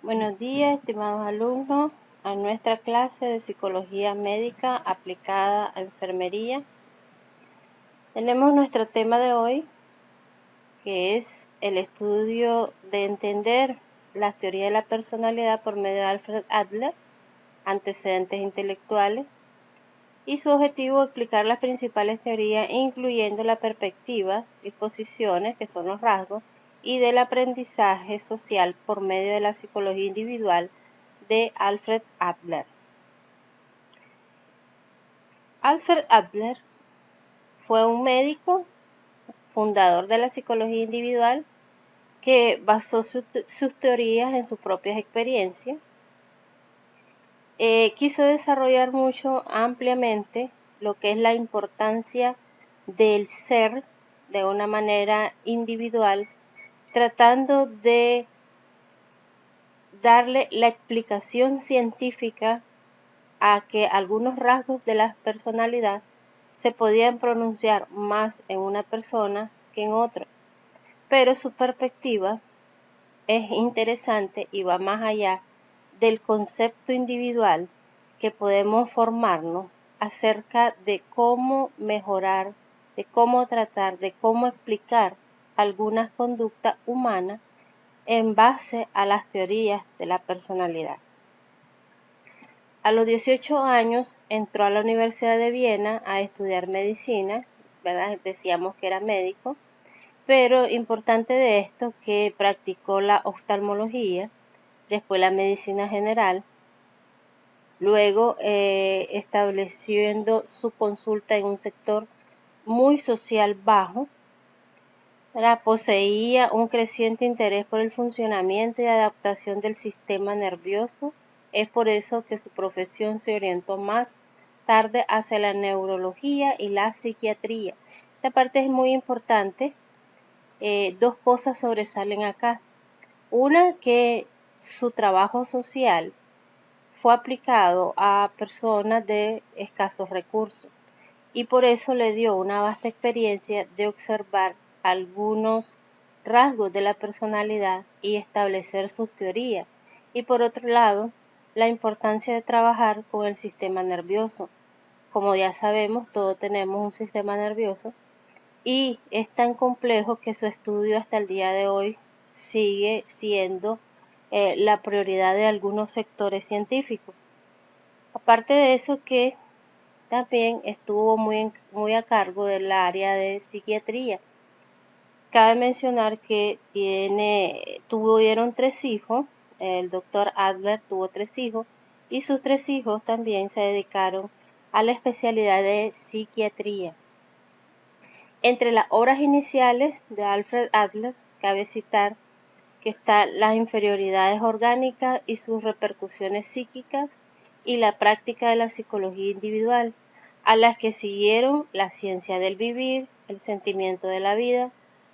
Buenos días, estimados alumnos, a nuestra clase de Psicología Médica aplicada a Enfermería. Tenemos nuestro tema de hoy, que es el estudio de entender la teoría de la personalidad por medio de Alfred Adler, antecedentes intelectuales, y su objetivo es explicar las principales teorías, incluyendo la perspectiva, disposiciones, que son los rasgos, y del aprendizaje social por medio de la psicología individual de Alfred Adler. Alfred Adler fue un médico, fundador de la psicología individual, que basó sus teorías en sus propias experiencias. Quiso desarrollar mucho ampliamente lo que es la importancia del ser de una manera individual, tratando de darle la explicación científica a que algunos rasgos de la personalidad se podían pronunciar más en una persona que en otra, pero su perspectiva es interesante y va más allá del concepto individual que podemos formarnos acerca de cómo mejorar, de cómo tratar, de cómo explicar algunas conductas humanas en base a las teorías de la personalidad. A los 18 años entró a la Universidad de Viena a estudiar medicina, ¿verdad? Decíamos que era médico, pero importante de esto que practicó la oftalmología, después la medicina general, luego estableciendo su consulta en un sector muy social bajo. Poseía un creciente interés por el funcionamiento y adaptación del sistema nervioso. Es por eso que su profesión se orientó más tarde hacia la neurología y la psiquiatría. Esta parte es muy importante. Dos cosas sobresalen acá. Una, que su trabajo social fue aplicado a personas de escasos recursos y por eso le dio una vasta experiencia de observar algunos rasgos de la personalidad y establecer sus teorías. Y por otro lado, la importancia de trabajar con el sistema nervioso. Como ya sabemos, todos tenemos un sistema nervioso y es tan complejo que su estudio hasta el día de hoy sigue siendo la prioridad de algunos sectores científicos. Aparte de eso, que también estuvo muy a cargo del área de psiquiatría. Cabe mencionar que tuvieron 3 hijos, el doctor Adler tuvo 3 hijos y sus 3 hijos también se dedicaron a la especialidad de psiquiatría. Entre las obras iniciales de Alfred Adler, cabe citar que están las inferioridades orgánicas y sus repercusiones psíquicas y la práctica de la psicología individual, a las que siguieron la ciencia del vivir, el sentimiento de la vida,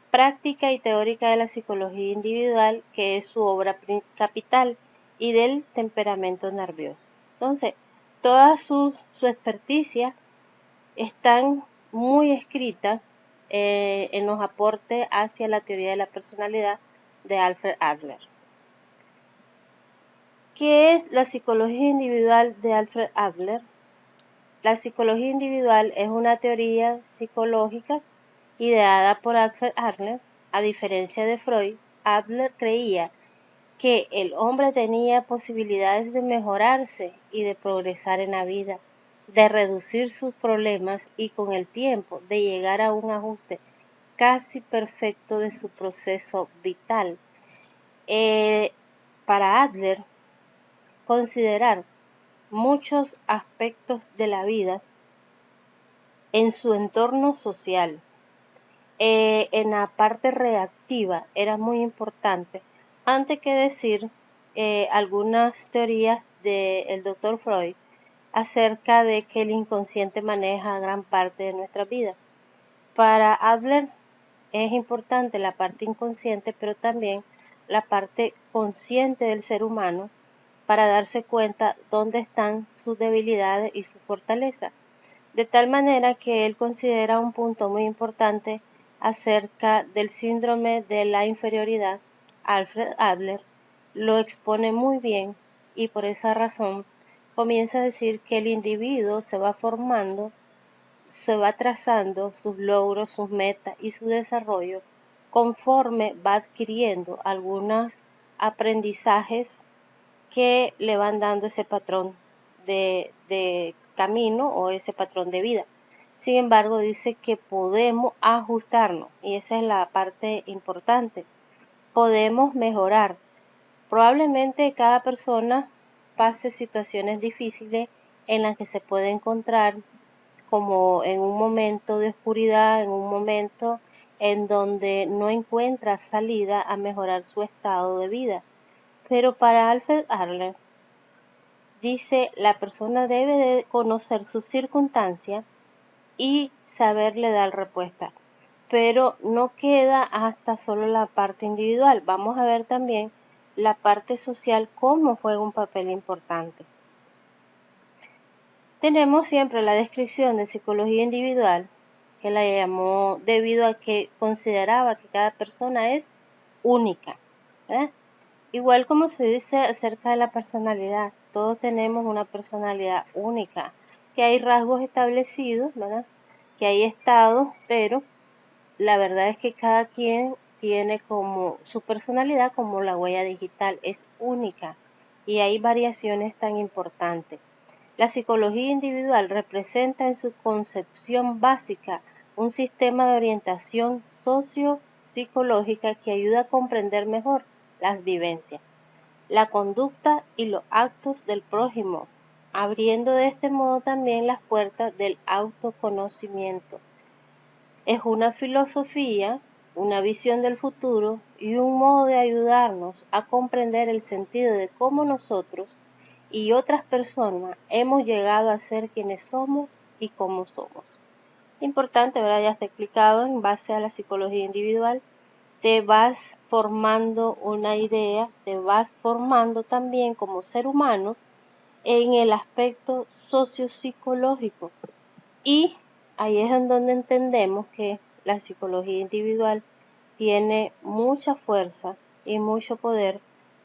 práctica y teórica de la psicología individual, que es su obra capital, y del temperamento nervioso. Entonces, toda su experticia están muy escritas en los aportes hacia la teoría de la personalidad de Alfred Adler. ¿Qué es la psicología individual de Alfred Adler? La psicología individual es una teoría psicológica ideada por Alfred Adler. A diferencia de Freud, Adler creía que el hombre tenía posibilidades de mejorarse y de progresar en la vida, de reducir sus problemas y con el tiempo de llegar a un ajuste casi perfecto de su proceso vital. Para Adler, considerar muchos aspectos de la vida en su entorno social, en la parte reactiva, era muy importante, antes que decir algunas teorías del doctor Freud acerca de que el inconsciente maneja gran parte de nuestra vida. Para Adler es importante la parte inconsciente, pero también la parte consciente del ser humano para darse cuenta dónde están sus debilidades y su fortaleza. De tal manera que él considera un punto muy importante acerca del síndrome de la inferioridad. Alfred Adler lo expone muy bien y por esa razón comienza a decir que el individuo se va formando, se va trazando sus logros, sus metas y su desarrollo conforme va adquiriendo algunos aprendizajes que le van dando ese patrón de camino o ese patrón de vida. Sin embargo, dice que podemos ajustarnos y esa es la parte importante. Podemos mejorar. Probablemente cada persona pase situaciones difíciles en las que se puede encontrar como en un momento de oscuridad, en un momento en donde no encuentra salida a mejorar su estado de vida. Pero para Alfred Adler, dice, la persona debe de conocer sus circunstancias y saberle dar respuesta. Pero no queda hasta solo la parte individual. Vamos a ver también la parte social, cómo juega un papel importante. Tenemos siempre la descripción de psicología individual, que la llamó debido a que consideraba que cada persona es única. Igual como se dice acerca de la personalidad, todos tenemos una personalidad única, que hay rasgos establecidos, ¿verdad? Que hay estados, pero la verdad es que cada quien tiene como su personalidad como la huella digital, es única y hay variaciones tan importantes. La psicología individual representa en su concepción básica un sistema de orientación socio-psicológica que ayuda a comprender mejor las vivencias, la conducta y los actos del prójimo, abriendo de este modo también las puertas del autoconocimiento. Es una filosofía, una visión del futuro y un modo de ayudarnos a comprender el sentido de cómo nosotros y otras personas hemos llegado a ser quienes somos y cómo somos. Importante, ¿verdad? Ya está explicado en base a la psicología individual. Te vas formando una idea, te vas formando también como ser humano en el aspecto sociopsicológico. Y ahí es en donde entendemos que la psicología individual tiene mucha fuerza y mucho poder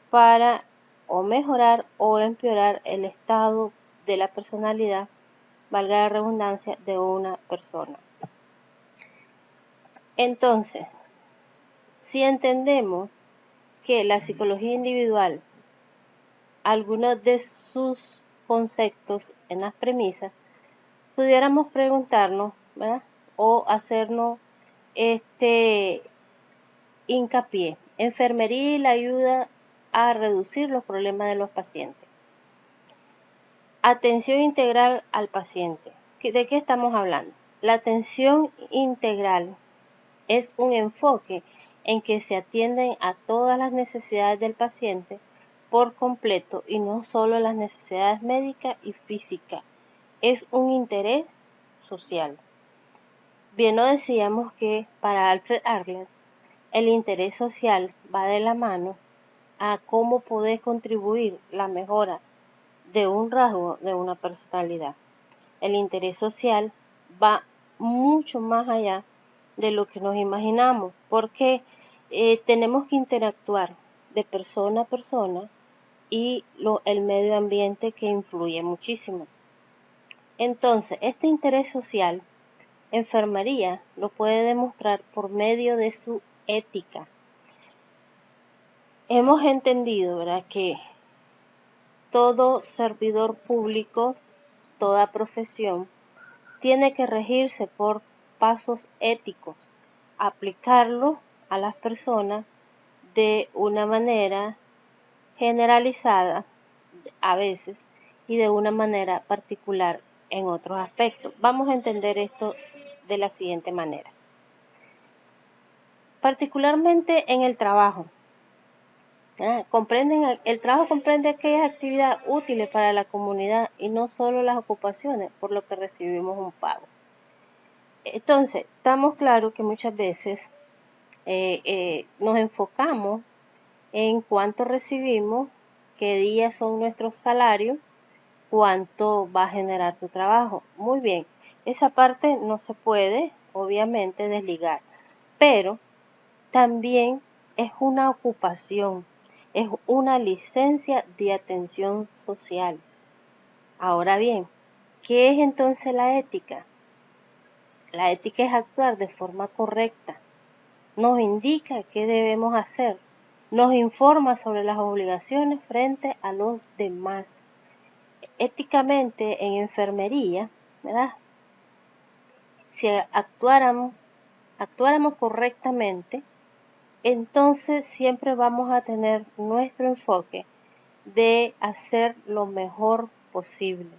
para o mejorar o empeorar el estado de la personalidad, valga la redundancia, de una persona. Entonces, si entendemos que la psicología individual, algunos de sus conceptos en las premisas, pudiéramos preguntarnos, ¿verdad? O hacernos hincapié. Enfermería y la ayuda a reducir los problemas de los pacientes. Atención integral al paciente. ¿De qué estamos hablando? La atención integral es un enfoque en que se atienden a todas las necesidades del paciente por completo y no solo las necesidades médicas y físicas. Es un interés social. Bien, no decíamos que para Alfred Adler el interés social va de la mano a cómo poder contribuir la mejora de un rasgo de una personalidad. El interés social va mucho más allá de lo que nos imaginamos, porque tenemos que interactuar de persona a persona y el medio ambiente que influye muchísimo. Entonces, este interés social, enfermería lo puede demostrar por medio de su ética. Hemos entendido, ¿verdad?, que todo servidor público, toda profesión, tiene que regirse por pasos éticos, aplicarlo a las personas de una manera generalizada a veces y de una manera particular en otros aspectos. Vamos a entender esto de la siguiente manera. Particularmente en el trabajo. El trabajo comprende aquellas actividades útiles para la comunidad y no solo las ocupaciones por lo que recibimos un pago. Entonces, estamos claros que muchas veces nos enfocamos en cuánto recibimos, qué días son nuestros salarios, cuánto va a generar tu trabajo. Muy bien, esa parte no se puede, obviamente, desligar, pero también es una ocupación es una licencia de atención social. Ahora bien, ¿qué es entonces la ética? La ética es actuar de forma correcta, nos indica qué debemos hacer, nos informa sobre las obligaciones frente a los demás. Éticamente en enfermería, ¿verdad? Si actuáramos correctamente, entonces siempre vamos a tener nuestro enfoque de hacer lo mejor posible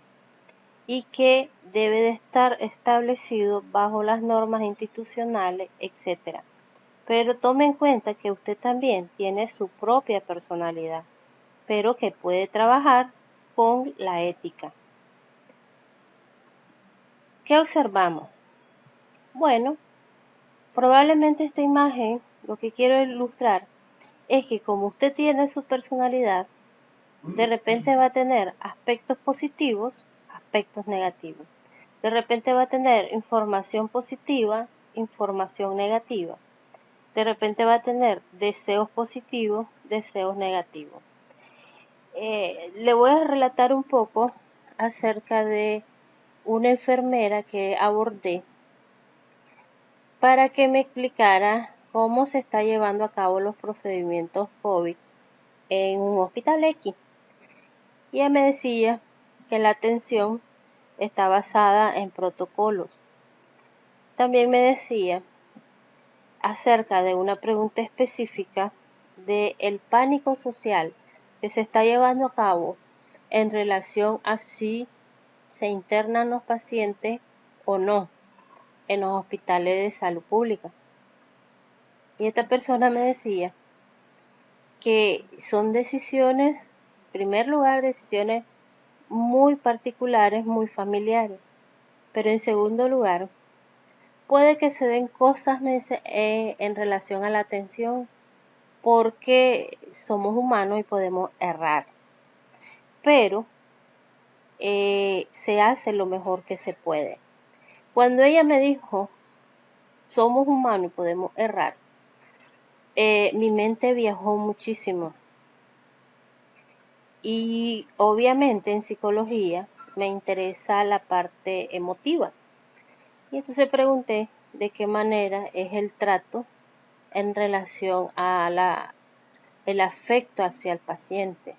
y que debe de estar establecido bajo las normas institucionales, etc. Pero tome en cuenta que usted también tiene su propia personalidad, pero que puede trabajar con la ética. ¿Qué observamos? Bueno, probablemente esta imagen lo que quiero ilustrar es que como usted tiene su personalidad, de repente va a tener aspectos positivos, aspectos negativos. De repente va a tener información positiva, información negativa. De repente va a tener deseos positivos, deseos negativos. Le voy a relatar un poco acerca de una enfermera que abordé para que me explicara cómo se está llevando a cabo los procedimientos COVID en un hospital X. Y ella me decía que la atención está basada en protocolos. También me decía acerca de una pregunta específica del pánico social que se está llevando a cabo en relación a si se internan los pacientes o no en los hospitales de salud pública. Y esta persona me decía que son decisiones, en primer lugar, decisiones muy particulares, muy familiares, pero en segundo lugar, puede que se den cosas en relación a la atención porque somos humanos y podemos errar, pero se hace lo mejor que se puede. Cuando ella me dijo, somos humanos y podemos errar, mi mente viajó muchísimo. Y obviamente en psicología me interesa la parte emotiva. Y entonces pregunté de qué manera es el trato en relación a el afecto hacia el paciente.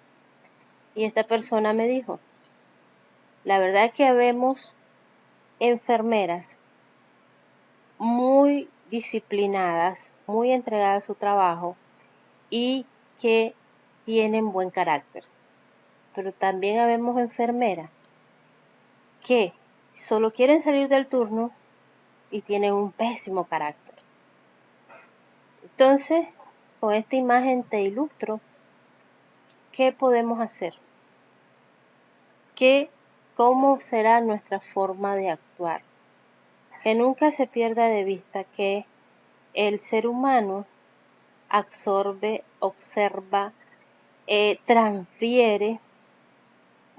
Y esta persona me dijo, la verdad es que habemos enfermeras muy disciplinadas, muy entregadas a su trabajo y que tienen buen carácter. Pero también habemos enfermeras que solo quieren salir del turno y tienen un pésimo carácter. Entonces, con esta imagen te ilustro qué podemos hacer, cómo será nuestra forma de actuar. Que nunca se pierda de vista que el ser humano absorbe, observa, transfiere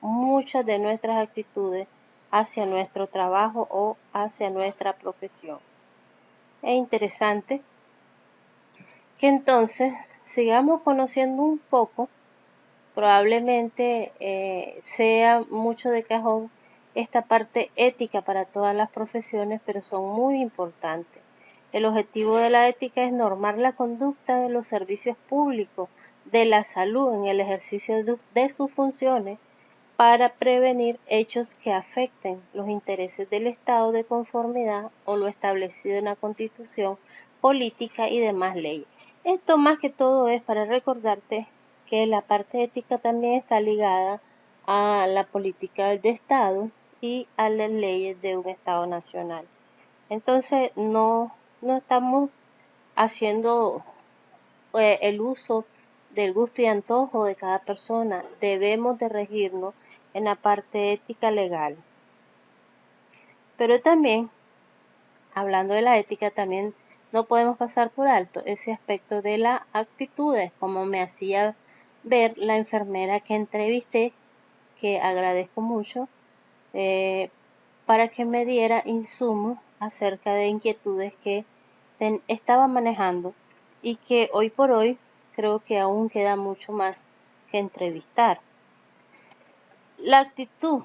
muchas de nuestras actitudes hacia nuestro trabajo o hacia nuestra profesión. Es interesante que entonces sigamos conociendo un poco, probablemente sea mucho de cajón esta parte ética para todas las profesiones, pero son muy importantes. El objetivo de la ética es normar la conducta de los servicios públicos de la salud en el ejercicio de sus funciones para prevenir hechos que afecten los intereses del Estado de conformidad o lo establecido en la Constitución, política y demás leyes. Esto más que todo es para recordarte que la parte ética también está ligada a la política de Estado y a las leyes de un Estado nacional. Entonces no estamos haciendo el uso del gusto y antojo de cada persona. Debemos de regirnos en la parte ética legal. Pero también, hablando de la ética, también no podemos pasar por alto ese aspecto de las actitudes, como me hacía ver la enfermera que entrevisté, que agradezco mucho, para que me diera insumos acerca de inquietudes que estaba manejando y que hoy por hoy creo que aún queda mucho más que entrevistar. La actitud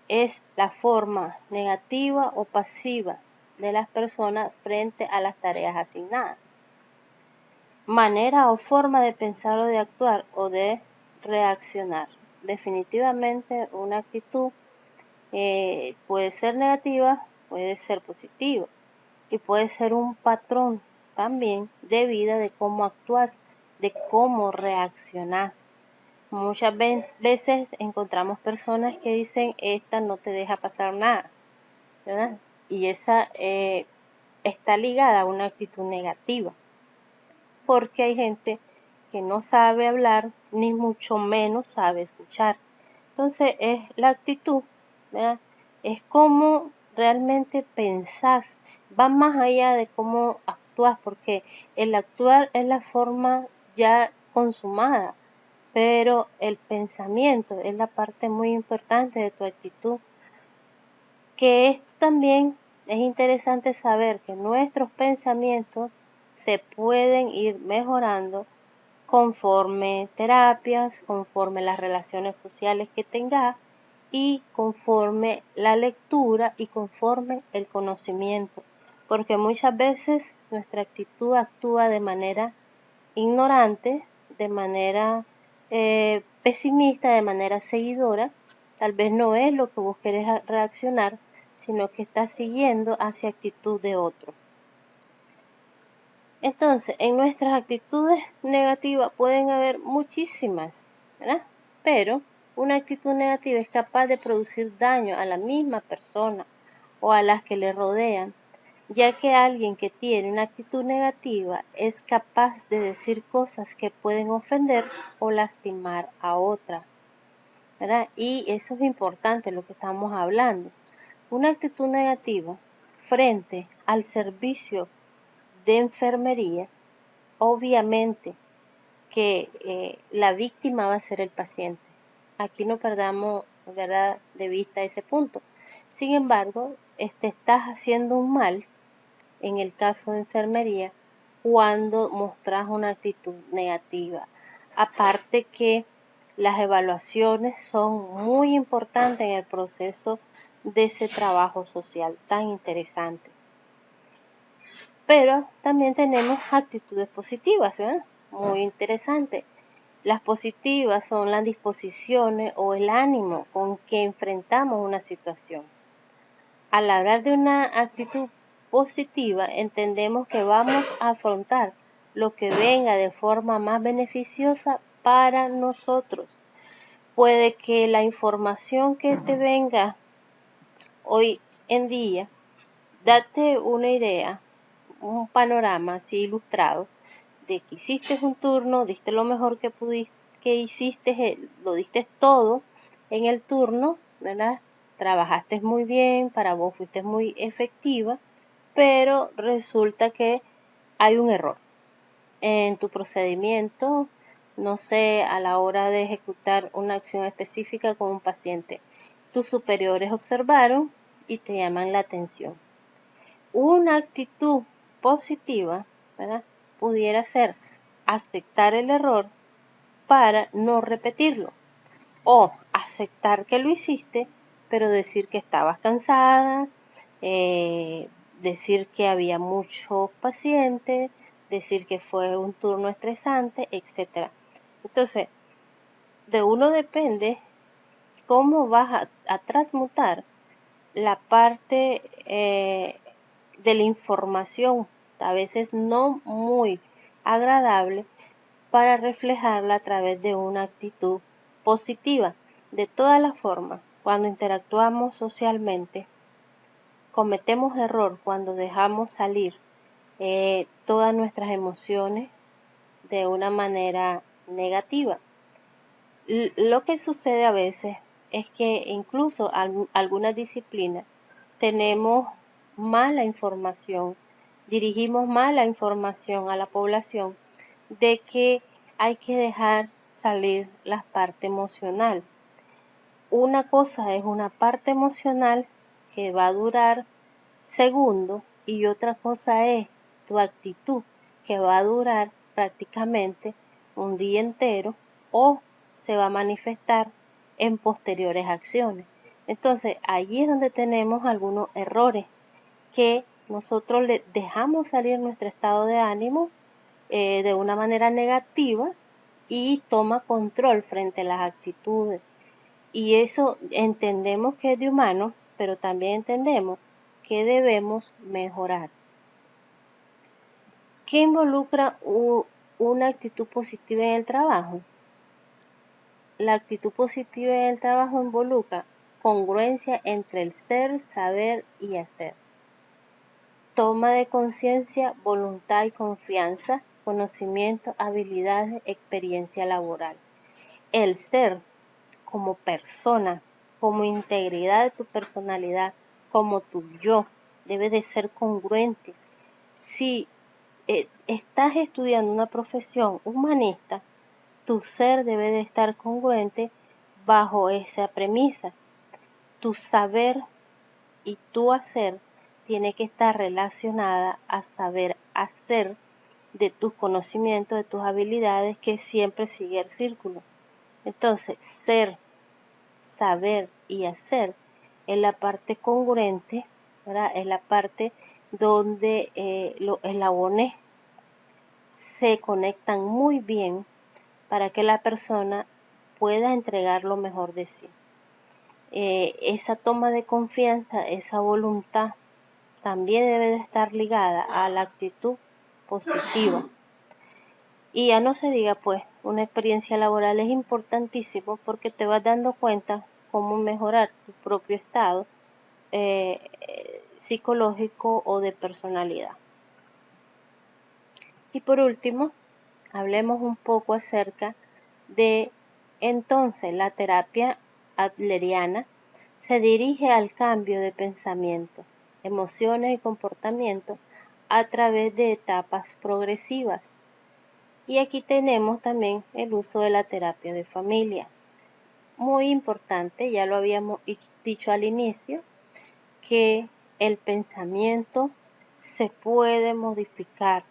es la forma negativa o pasiva de las personas frente a las tareas asignadas. Manera o forma de pensar o de actuar o de reaccionar. Definitivamente una actitud puede ser negativa, puede ser positiva y puede ser un patrón también de vida de cómo actúas, de cómo reaccionas. Muchas veces encontramos personas que dicen, esta no te deja pasar nada, ¿verdad? Y esa está ligada a una actitud negativa, porque hay gente que no sabe hablar, ni mucho menos sabe escuchar. Entonces es la actitud, ¿verdad? Es cómo realmente pensás, va más allá de cómo actúas, porque el actuar es la forma ya consumada, pero el pensamiento es la parte muy importante de tu actitud. Que esto también es interesante saber que nuestros pensamientos se pueden ir mejorando conforme terapias, conforme las relaciones sociales que tengas y conforme la lectura y conforme el conocimiento, porque muchas veces nuestra actitud actúa de manera ignorante, de manera pesimista, de manera seguidora. Tal vez no es lo que vos querés reaccionar, sino que estás siguiendo hacia actitud de otro. Entonces, en nuestras actitudes negativas pueden haber muchísimas, ¿verdad? Pero una actitud negativa es capaz de producir daño a la misma persona o a las que le rodean, ya que alguien que tiene una actitud negativa es capaz de decir cosas que pueden ofender o lastimar a otra, ¿verdad? Y eso es importante lo que estamos hablando. Una actitud negativa frente al servicio de enfermería, obviamente que la víctima va a ser el paciente. Aquí no perdamos, ¿verdad?, de vista ese punto. Sin embargo, te estás haciendo un mal en el caso de enfermería cuando mostras una actitud negativa. Aparte que las evaluaciones son muy importantes en el proceso de ese trabajo social tan interesante. Pero también tenemos actitudes positivas, ¿verdad? Muy interesante. Las positivas son las disposiciones o el ánimo con que enfrentamos una situación. Al hablar de una actitud positiva, entendemos que vamos a afrontar lo que venga de forma más beneficiosa para nosotros. Puede que la información que te venga hoy en día, date una idea, un panorama así ilustrado, de que hiciste un turno, diste lo mejor que pudiste, que hiciste, lo diste todo en el turno, ¿verdad? Trabajaste muy bien, para vos fuiste muy efectiva, pero resulta que hay un error en tu procedimiento, no sé, a la hora de ejecutar una acción específica con un paciente. Tus superiores observaron y te llaman la atención. Una actitud positiva, ¿verdad?, pudiera ser aceptar el error para no repetirlo, o aceptar que lo hiciste, pero decir que estabas cansada, decir que había muchos pacientes, decir que fue un turno estresante, etc. Entonces, de uno depende cómo vas a transmutar la parte de la información, a veces no muy agradable, para reflejarla a través de una actitud positiva. De todas las formas, cuando interactuamos socialmente, cometemos error cuando dejamos salir todas nuestras emociones de una manera negativa. Lo que sucede a veces es que incluso algunas disciplinas tenemos mala información, dirigimos mala información a la población de que hay que dejar salir la parte emocional. Una cosa es una parte emocional que va a durar segundos y otra cosa es tu actitud que va a durar prácticamente un día entero o se va a manifestar en posteriores acciones. Entonces, allí es donde tenemos algunos errores que nosotros le dejamos salir nuestro estado de ánimo de una manera negativa y toma control frente a las actitudes. Y eso entendemos que es de humano, pero también entendemos que debemos mejorar. ¿Qué involucra una actitud positiva en el trabajo? La actitud positiva en el trabajo involucra congruencia entre el ser, saber y hacer. Toma de conciencia, voluntad y confianza, conocimiento, habilidades, experiencia laboral. El ser como persona, como integridad de tu personalidad, como tu yo, debe de ser congruente. Si estás estudiando una profesión humanista, tu ser debe de estar congruente bajo esa premisa. Tu saber y tu hacer tiene que estar relacionada a saber hacer de tus conocimientos, de tus habilidades, que siempre sigue el círculo. Entonces, ser, saber y hacer es la parte congruente, ¿verdad? Es la parte donde los eslabones se conectan muy bien para que la persona pueda entregar lo mejor de sí. Esa toma de confianza, esa voluntad, también debe de estar ligada a la actitud positiva. Y ya no se diga, pues, una experiencia laboral es importantísimo porque te vas dando cuenta cómo mejorar tu propio estado psicológico o de personalidad. Y por último, hablemos un poco acerca de, entonces, la terapia adleriana se dirige al cambio de pensamiento, emociones y comportamiento a través de etapas progresivas. Y aquí tenemos también el uso de la terapia de familia. Muy importante, ya lo habíamos dicho al inicio, que el pensamiento se puede modificar.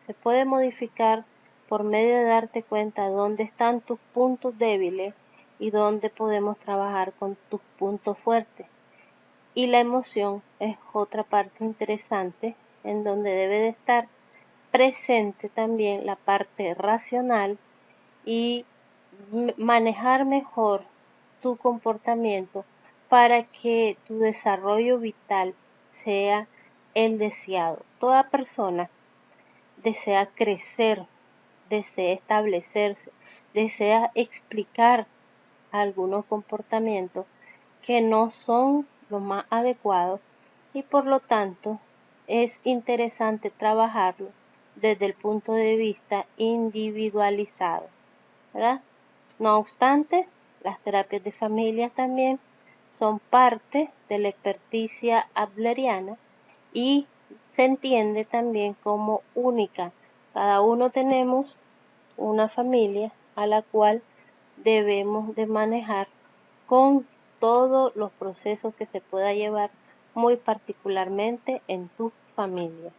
Se puede modificar por medio de darte cuenta dónde están tus puntos débiles y dónde podemos trabajar con tus puntos fuertes. Y la emoción es otra parte interesante en donde debe de estar presente también la parte racional y manejar mejor tu comportamiento para que tu desarrollo vital sea el deseado. Toda persona desea crecer, desea establecerse, desea explicar algunos comportamientos que no son los más adecuados y por lo tanto es interesante trabajarlo desde el punto de vista individualizado, ¿verdad? No obstante, las terapias de familia también son parte de la experticia adleriana y se entiende también como única. Cada uno tenemos una familia a la cual debemos de manejar con todos los procesos que se pueda llevar muy particularmente en tu familia.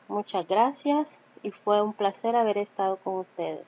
Muchas gracias y fue un placer haber estado con ustedes.